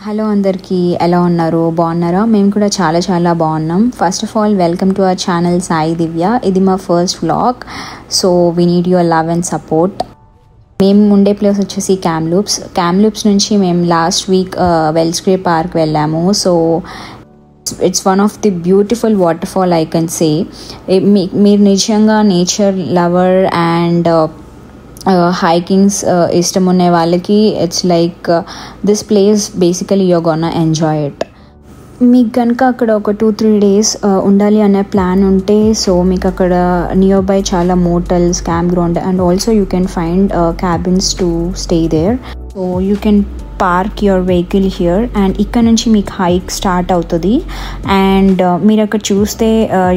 Hello అందరికీ ఎలా ఉన్నారు? బాగున్నారా? మేము కూడా చాలా బాగున్నాం. First of all welcome to our channel Sai Divya. ఇది మా first vlog, so we need your love and support. మేము ఉండే ప్లేస్ వచ్చేసి క్యామ్లూప్స్ నుంచి మేము లాస్ట్ వీక్ వెల్స్క్రే పార్క్ వెళ్ళాము. So it's one of the beautiful waterfall I can say. మీరు నిజంగా నేచర్ లవర్ అండ్ హైకింగ్స్ ఇష్టం ఉండే వాళ్ళకి it's like this place basically you're gonna enjoy it. మీకు కనుక అక్కడ ఒక 2-3 days ఉండాలి అనే ప్లాన్ ఉంటే, సో మీకు అక్కడ నియర్ బై చాలా motels, camp ground and also you can find cabins to stay there. So you can park your vehicle here and ఇక్కడ నుంచి మీకు హైక్ స్టార్ట్ అవుతుంది. అండ్ మీరు అక్కడ చూస్తే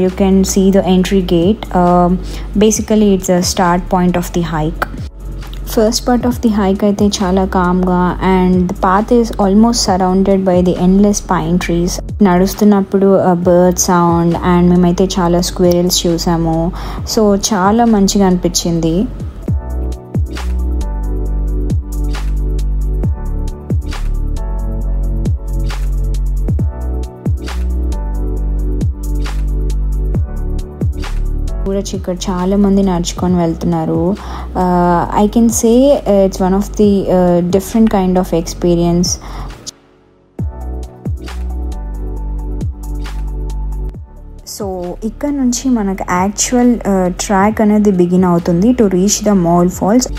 you can see the entry gate. Basically it's a start point of the hike. First part of the hike అయితే చాలా కామ్గా and the path is almost surrounded by the endless pine trees. నడుస్తున్నప్పుడు bird sound and మేమైతే చాలా squirrels చూసాము. So చాలా మంచిగా అనిపించింది. చూడొచ్చు ఇక్కడ చాలా మంది నడుచుకొని వెళ్తున్నారు. I can say it's one of the different kind of experience. So ఇక్కడ నుంచి మనకు యాక్చువల్ ట్రాక్ అనేది బిగిన్ అవుతుంది to reach the Mall Falls.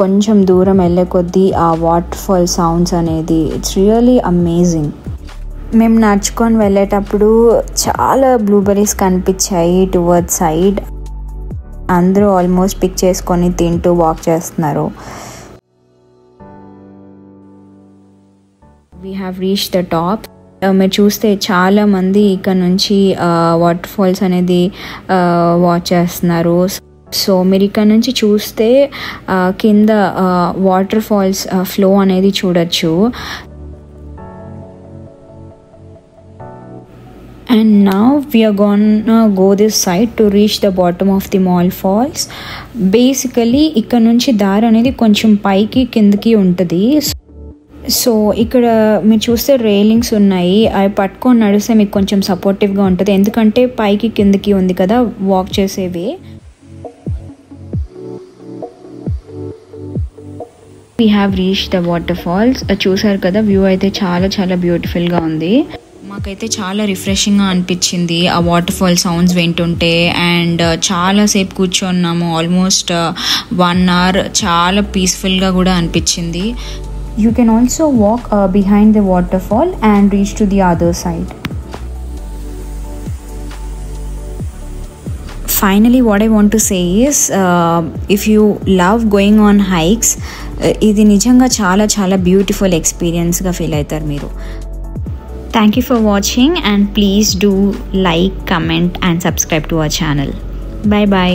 కొంచెం దూరం వెళ్ళే కొద్దీ ఆ వాటర్ ఫాల్ సౌండ్స్ అనేది ఇట్స్ రియలీ అమేజింగ్. మేము నడుచుకొని వెళ్ళేటప్పుడు చాలా బ్లూబెర్రీస్ కనిపించాయి టువర్డ్ సైడ్. అందరూ ఆల్మోస్ట్ పిక్ చేసుకొని తింటూ వాక్ చేస్తున్నారు. We have reach the top. మీరు చూస్తే చాలా మంది ఇక్కడ నుంచి వాటర్ ఫాల్స్ అనేది వాచ్ చేస్తున్నారు. సో మీరు ఇక్కడ నుంచి చూస్తే కింద వాటర్ ఫాల్స్ ఫ్లో అనేది చూడొచ్చు. And now we are gonna go this side to reach the bottom of the mall falls. Basically ఇక్కడ నుంచి దారి అనేది కొంచెం పైకి కిందకి ఉంటుంది. సో ఇక్కడ మీరు చూస్తే రైలింగ్స్ ఉన్నాయి. అవి పట్టుకొని నడిస్తే మీకు కొంచెం సపోర్టివ్గా ఉంటుంది, ఎందుకంటే పైకి కిందకి ఉంది కదా వాక్ చేసేవి. We have reached the waterfalls. చూసారు కదా, వ్యూ అయితే చాలా బ్యూటిఫుల్గా ఉంది. మాకైతే చాలా రిఫ్రెషింగ్గా అనిపించింది ఆ వాటర్ ఫాల్ సౌండ్స్ వింటుంటే. అండ్ చాలాసేపు కూర్చున్నాము, ఆల్మోస్ట్ 1 hour. చాలా పీస్ఫుల్గా కూడా అనిపించింది. You can also walk behind the water fall and reach to the other side. Finally, what I want to say is, if you love going on hikes, ఇది నిజంగా చాలా బ్యూటిఫుల్ ఎక్స్పీరియన్స్గా ఫీల్ అవుతారు మీరు. Thank you for watching and please do like, comment and subscribe to our channel. Bye bye.